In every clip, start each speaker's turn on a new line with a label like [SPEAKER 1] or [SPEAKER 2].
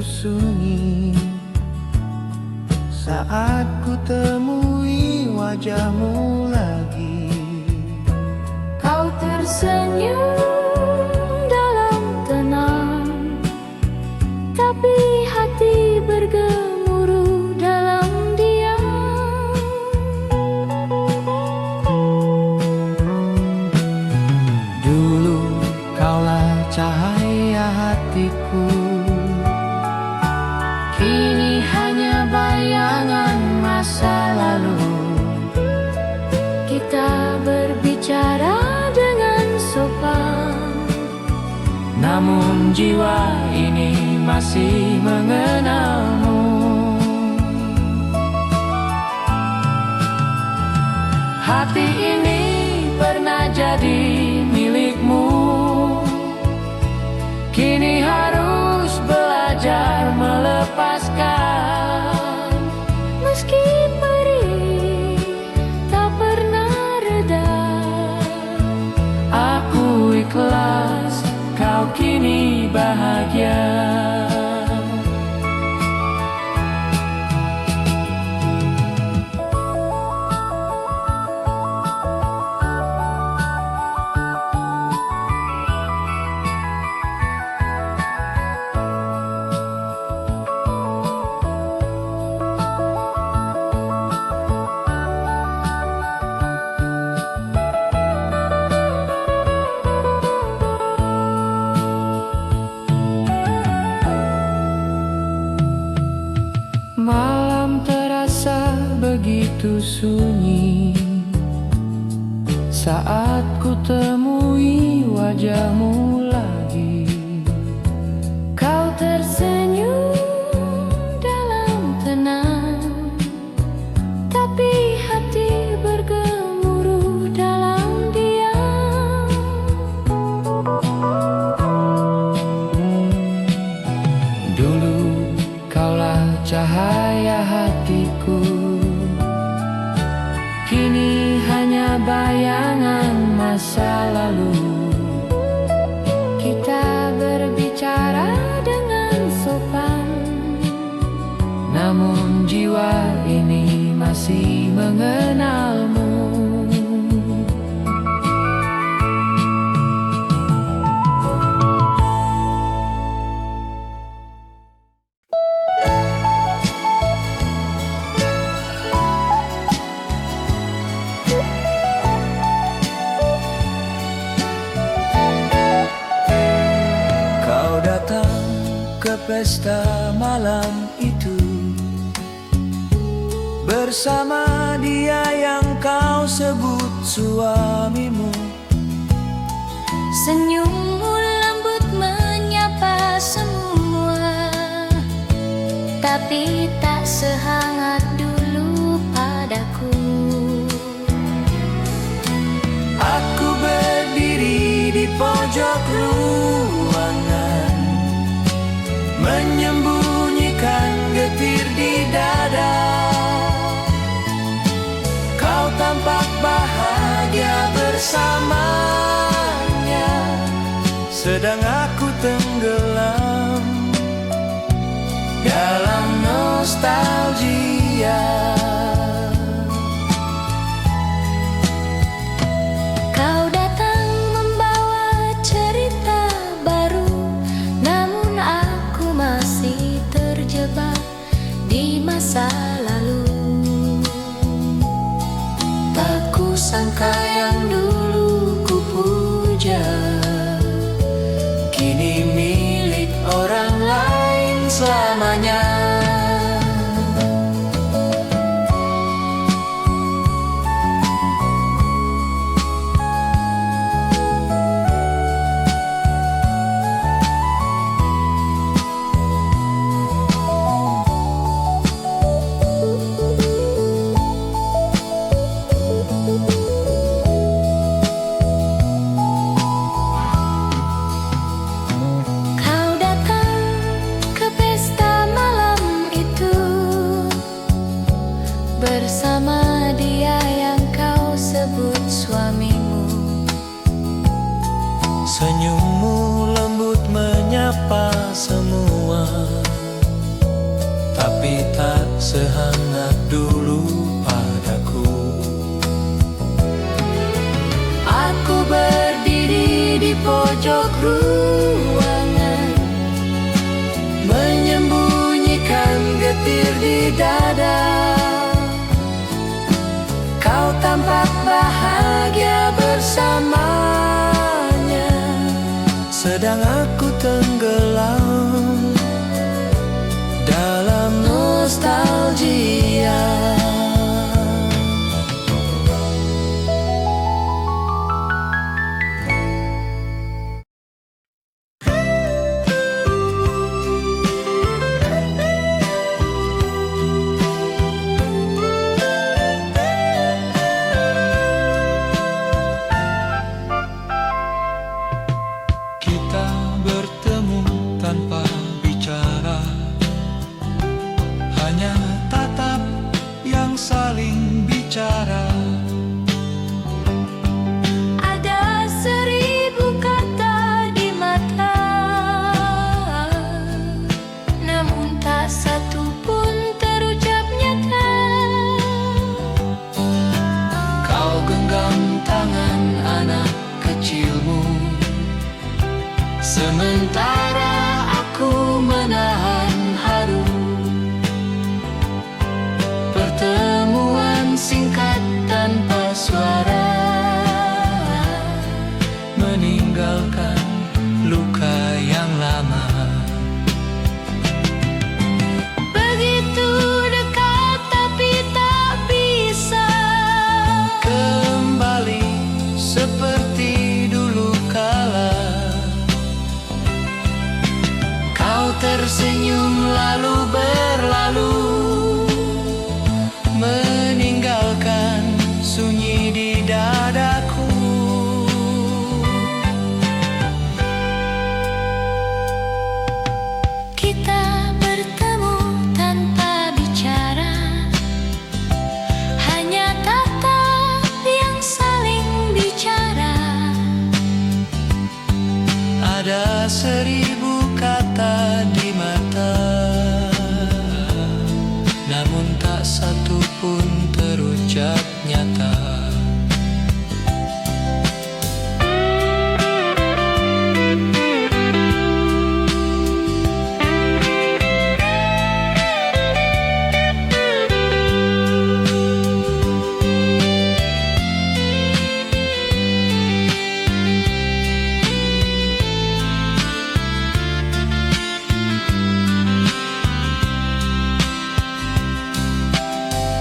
[SPEAKER 1] sunyi saat ku temui wajahmu lagi.
[SPEAKER 2] Kau tersenyum dalam tenang, tapi hati bergemuruh dalam diam.
[SPEAKER 1] Dulu kaulah cahaya hatiku,
[SPEAKER 2] Kini hanya bayangan masa lalu. Kita berbicara dengan sopan,
[SPEAKER 1] namun jiwa ini masih mengenalmu. Hati ini pernah jadi milikmu, kini harus belajar melepaskan.
[SPEAKER 2] meski perih tak pernah reda.
[SPEAKER 1] Aku ikhlas, kau kini bahagia. Malam terasa begitu sunyi saat ku temui wajahmu lagi.
[SPEAKER 2] Kau tersenyum dalam tenang, tapi hati bergemuruh dalam diam.
[SPEAKER 1] Dulu kaulah cahaya hatiku, kini hanya bayangan masa lalu.
[SPEAKER 2] Kita berbicara dengan sopan,
[SPEAKER 1] namun jiwa ini masih mengenalmu. Kau datang ke pesta malam itu bersama dia yang kau sebut suamimu.
[SPEAKER 2] senyummu lembut menyapa semua, tapi tak sehangat dulu padaku.
[SPEAKER 1] Aku berdiri di pojok ruangan, menyembunyikan getir di dada. Kau tampak bahagia bersamanya, sedang aku tenggelam dalam nostalgia.
[SPEAKER 2] Kau datang membawa cerita baru, namun aku masih terjebak di masa lalu.
[SPEAKER 1] Tak kusangka yang dulu ku puja, kini milik orang lain selamanya.
[SPEAKER 2] bersama dia yang kau sebut suamimu.
[SPEAKER 1] Senyummu lembut menyapa semua, tapi tak sehangat dulu padaku.
[SPEAKER 2] Aku berdiri di pojok ruangan, menyembunyikan getir di dada. Kau tampak bahagia bersamanya,
[SPEAKER 1] Sedang aku tenggelam dalam
[SPEAKER 2] nostalgia.
[SPEAKER 1] kita bertemu tanpa bicara, hanya tatap yang saling bicara.
[SPEAKER 2] Ada 1000 kata di mata, namun tak satu pun terucap nyata.
[SPEAKER 1] Kau genggam tangan anak kecilmu,
[SPEAKER 2] Sementara aku menahan haru. Pertemuan singkat tanpa suara,
[SPEAKER 1] meninggalkan luka yang lama.
[SPEAKER 2] begitu dekat tapi tak bisa.
[SPEAKER 1] Kembali seperti dulu kala. Kau tersenyum lalu berlalu, meninggalkan sunyi di dadaku.
[SPEAKER 2] Kita bertemu tanpa bicara, hanya tatap yang saling bicara.
[SPEAKER 1] Ada 1000 kata di mata, namun tak satu pun terucap nyata.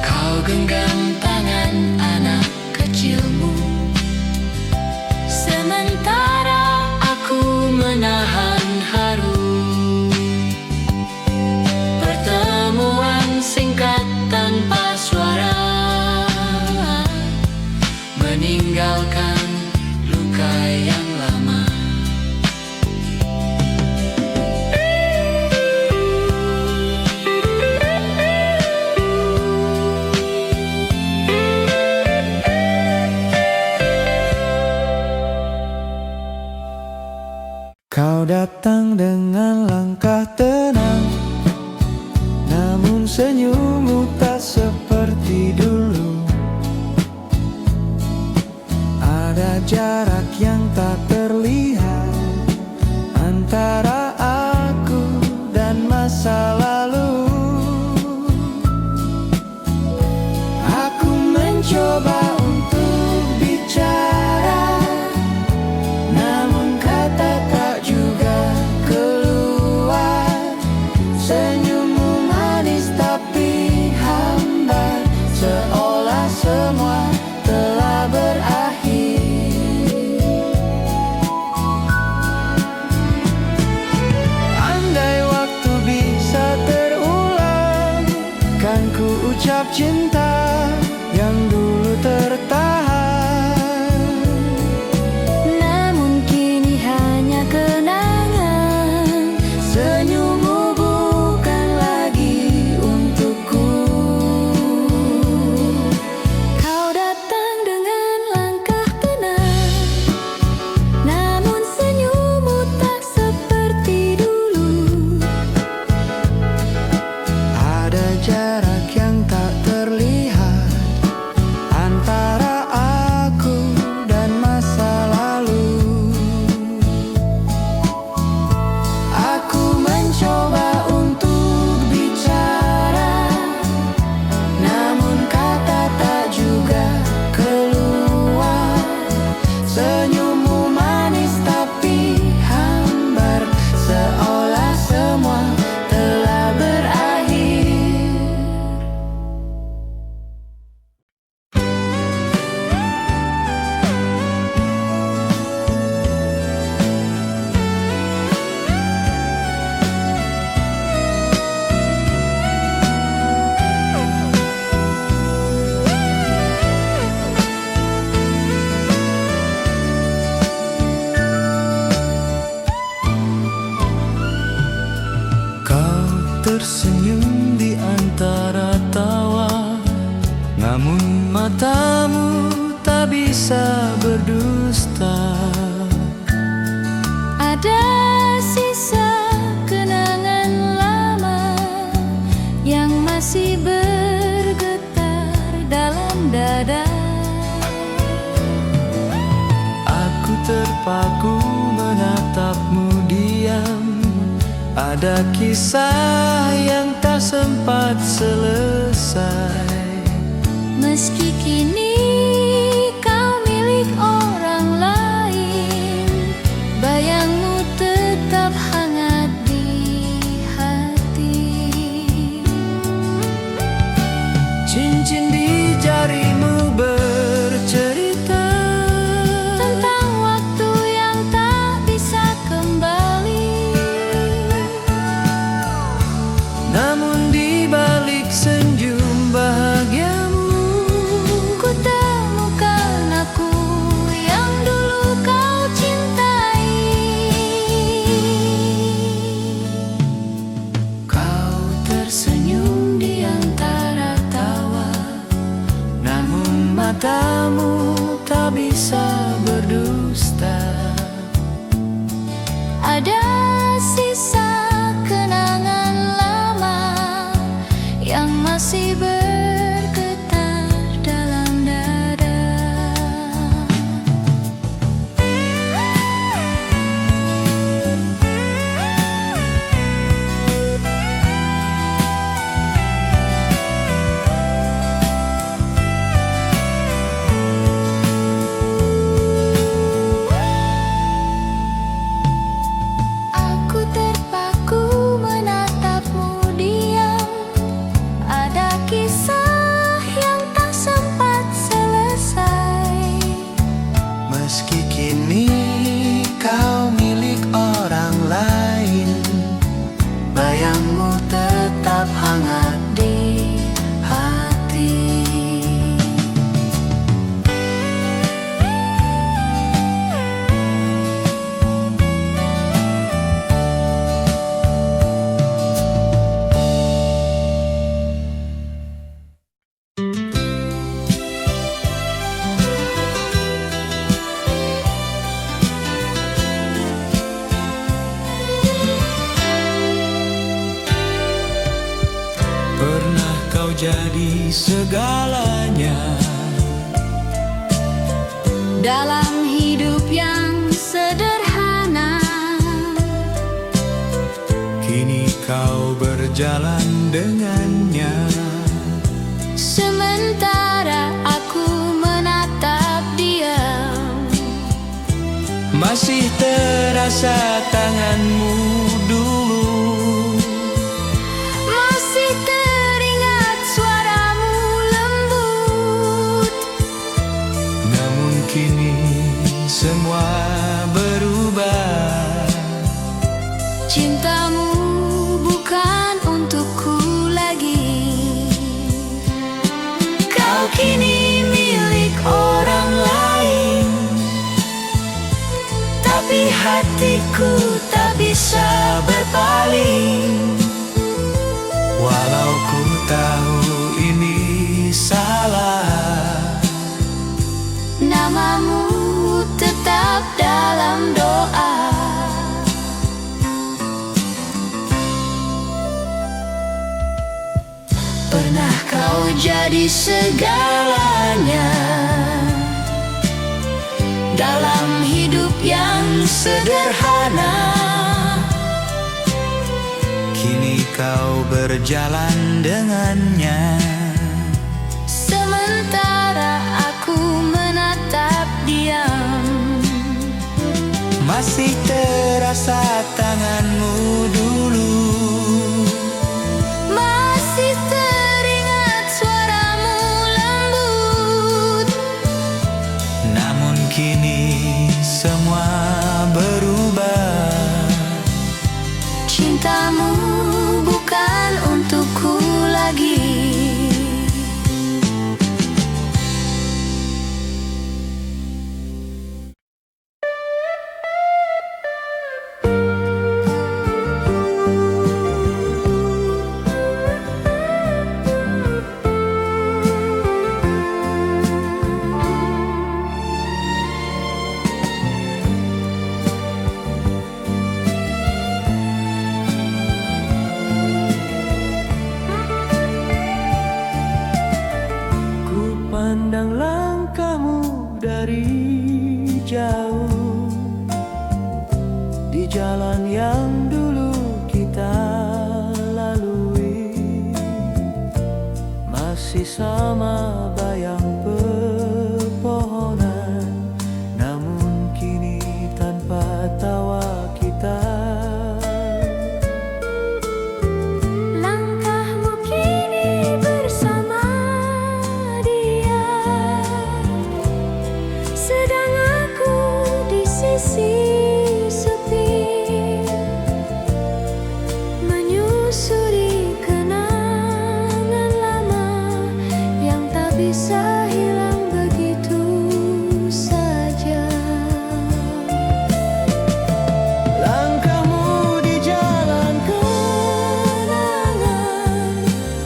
[SPEAKER 1] Kau genggam tangan anak kecilmu,
[SPEAKER 2] Sementara aku menahan haru. Pertemuan singkat tanpa suara,
[SPEAKER 1] meninggalkan luka yang lama. Kau datang dengan langkah tenang, namun senyummu tak seperti dulu. Ada jarak yang tak terlihat antara aku dan masa lalu. Aku mencoba untuk bicara, namun kata tak juga keluar. Senyummu manis tapi hambar, seolah semua telah berakhir. Andai waktu bisa terulang, kan ku ucap cinta yang dulu tertahan.
[SPEAKER 2] namun kini hanya kenangan. Senyummu bukan lagi untukku. Kau datang dengan langkah tenang, namun senyummu tak seperti dulu.
[SPEAKER 1] Ada tersenyum di antara tawa, namun matamu tak bisa berdusta.
[SPEAKER 2] Ada sisa kenangan lama yang masih bergetar dalam dada.
[SPEAKER 1] Aku terpaku menatapmu diam. Ada kisah yang tak sempat selesai.
[SPEAKER 2] Meski kini kau milik orang lain, bayangmu tetap hangat di hati.
[SPEAKER 1] Cincin di jarimu bercerita
[SPEAKER 2] Tentang waktu yang tak bisa kembali.
[SPEAKER 1] namun di balik senyum bahagiamu,
[SPEAKER 2] Ku temukan aku yang dulu kau cintai.
[SPEAKER 1] kau tersenyum di antara tawa, namun matamu tak bisa berdusta.
[SPEAKER 2] Ada sisa kenangan lama yang masih bergetar dalam dada. Aku terpaku menatapmu diam. Ada kisah yang tak sempat selesai.
[SPEAKER 1] Meski kini kau milik orang lain, bayangmu tetap hangat di hati. Pernah kau jadi segalanya
[SPEAKER 2] Dalam hidup yang sederhana,
[SPEAKER 1] kini kau berjalan dengannya.
[SPEAKER 2] sementara aku menatap dia.
[SPEAKER 1] Masih terasa tanganmu dulu,
[SPEAKER 2] Masih teringat suaramu lembut.
[SPEAKER 1] namun kini semua berubah.
[SPEAKER 2] Cintamu bukan untukku lagi. Kau kini milik orang lain,
[SPEAKER 1] Tapi hatiku tak bisa berpaling. Walau ku tahu ini salah,
[SPEAKER 2] namamu tetap dalam doa. Pernah kau jadi segalanya dalam hidup yang sederhana.
[SPEAKER 1] kini kau berjalan dengannya.
[SPEAKER 2] Sementara aku menatap diam.
[SPEAKER 1] Masih terasa tanganmu dulu,
[SPEAKER 2] Masih teringat suaramu lembut.
[SPEAKER 1] namun kini semua berubah.
[SPEAKER 2] Cintamu bukan untukku lagi.
[SPEAKER 1] jalan yang dulu kita lalui, masih sama bayang pepohonan, namun kini tanpa tawa kita.
[SPEAKER 2] Langkahmu kini bersama dia, sedang aku di sisi sepi, menyusuri kenangan lama yang tak bisa hilang begitu saja.
[SPEAKER 1] Langkahmu di jalan kenangan,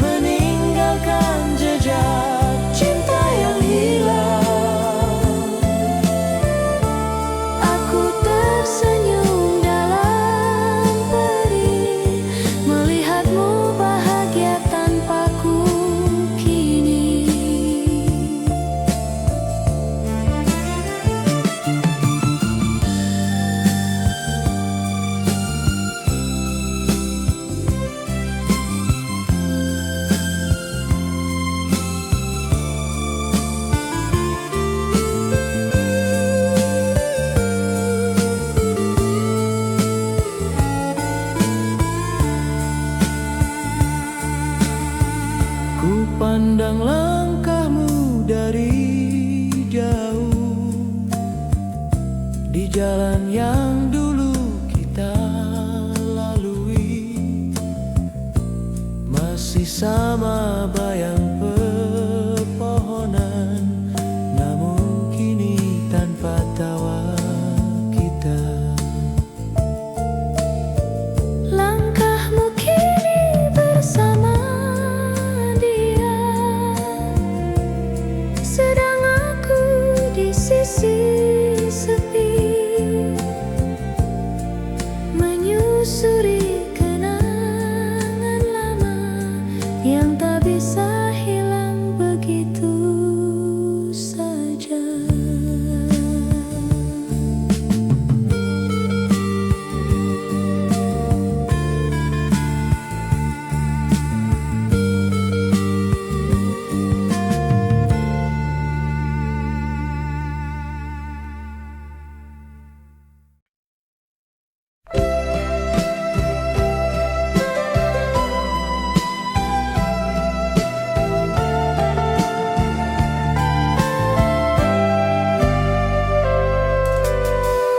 [SPEAKER 1] meninggalkan jejak cinta yang hilang.
[SPEAKER 2] Aku tersenyum dalam perih, melihatmu bahagia tanpaku kini.
[SPEAKER 1] Ku pandang langkahmu dari jauh, di jalan yang dulu kita lalui, masih sama bayang pepohonan, namun kini tanpa tawa kita.
[SPEAKER 2] Langkahmu kini bersama dia, sedang aku di sisi sepi, menyusuri kenangan lama yang tak bisa hilang begitu saja.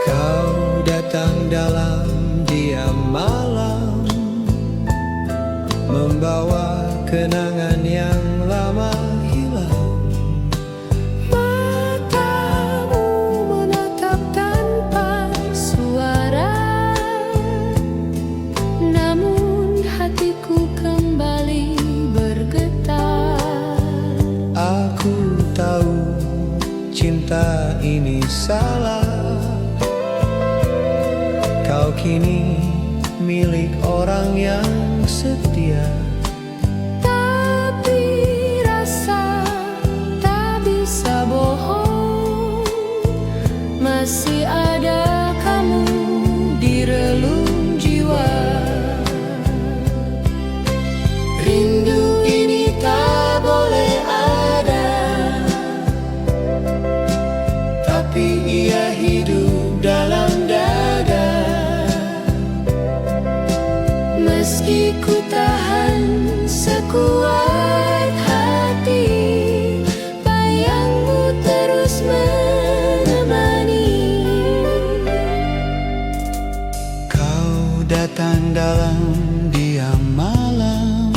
[SPEAKER 1] Kau datang dalam diam malam, membawa kenangan yang lama hilang.
[SPEAKER 2] Matamu menatap tanpa suara, namun hatiku kembali bergetar.
[SPEAKER 1] Aku tahu cinta ini salah. Kau kini milik orang yang setia.
[SPEAKER 2] Tapi rasa tak bisa bohong, masih ada kamu di relung jiwa. Rindu ini tak boleh ada,
[SPEAKER 1] Tapi ia hidup dalam dada.
[SPEAKER 2] meski ku tahan sekuat hati, bayangmu terus menemani.
[SPEAKER 1] Kau datang dalam diam malam,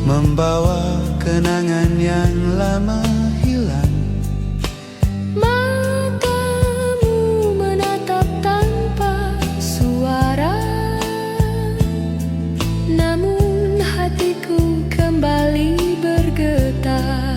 [SPEAKER 1] membawa kenangan yang lama hilang.
[SPEAKER 2] Matamu menatap tanpa suara, namun hatiku kembali bergetar.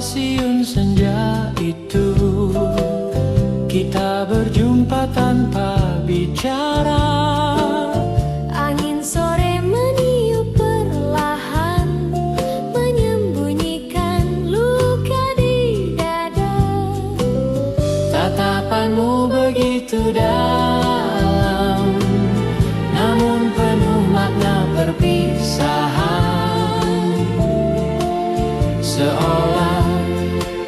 [SPEAKER 3] stasiun senja itu, kita berjumpa tanpa bicara.
[SPEAKER 2] Angin sore meniup perlahan, menyembunyikan luka di dada.
[SPEAKER 3] Tatapanmu begitu dalam, namun penuh makna perpisahan. Seolah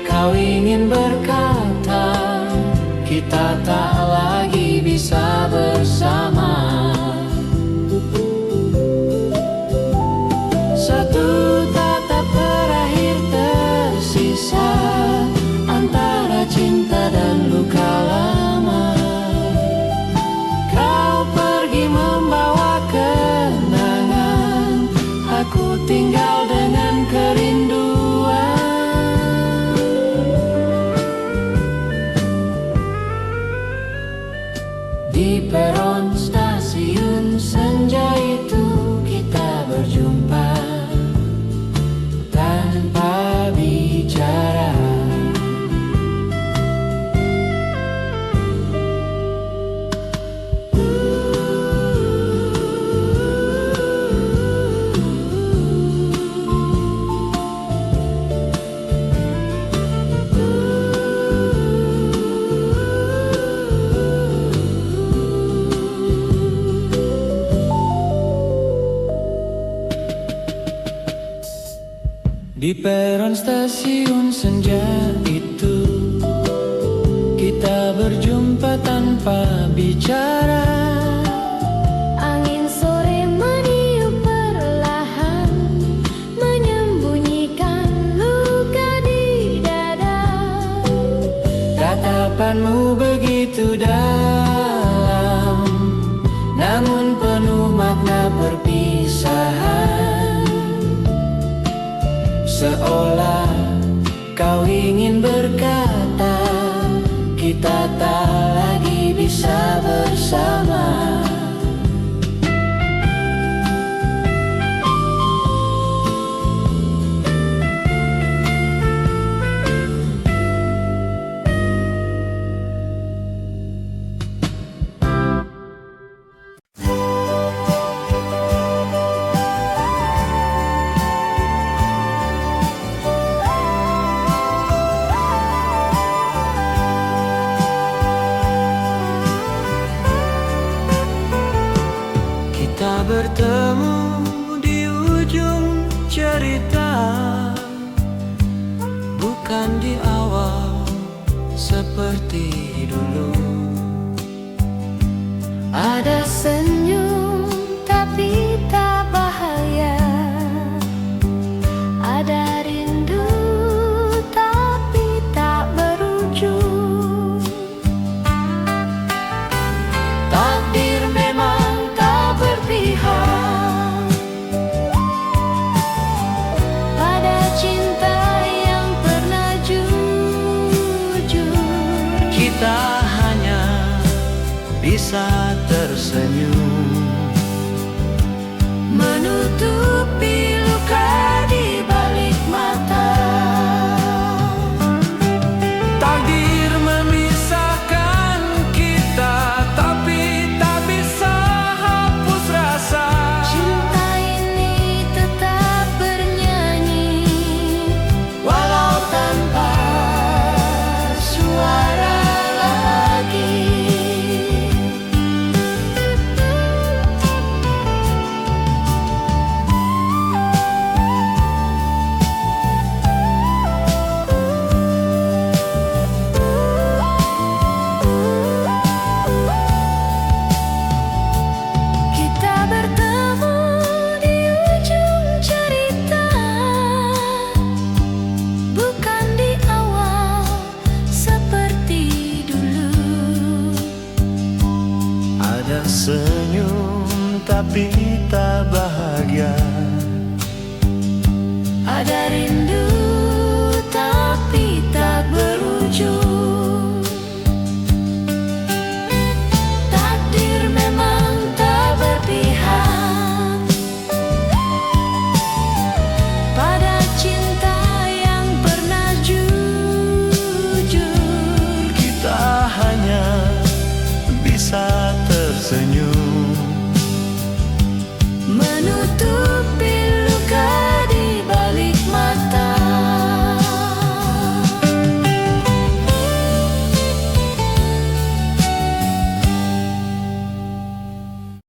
[SPEAKER 3] kau ingin berkata, kita tak lagi bisa bersama. Satu tatap terakhir tersisa antara cinta dan luka lama. Kau pergi membawa kenangan, aku tinggal dengan kerinduan. Di peron stasiun senja itu, kita berjumpa tanpa bicara. Di peron stasiun senja itu, kita berjumpa tanpa bicara.
[SPEAKER 2] Angin sore meniup perlahan, menyembunyikan luka di dada.
[SPEAKER 3] Tatapanmu begitu dalam, namun penuh makna perpisahan. Seolah kau ingin berkata, kita tak lagi bisa bersama. Kita bertemu di ujung cerita, bukan di awal seperti dulu.
[SPEAKER 2] Ada senyum tapi tak bahagia, ada rindu tapi tak berujung.
[SPEAKER 3] Takdir memang tak berpihak
[SPEAKER 2] Pada cinta yang pernah jujur,
[SPEAKER 3] kita hanya bisa tersenyum,
[SPEAKER 2] menutupi luka di balik mata.
[SPEAKER 3] takdir memisahkan kita, tapi tak bisa hapus rasa.
[SPEAKER 2] Cinta ini tetap bernyanyi,
[SPEAKER 3] Walau tanpa
[SPEAKER 2] suara lagi. Kita bertemu di ujung cerita, bukan di awal seperti dulu.
[SPEAKER 3] ada senyum tapi tak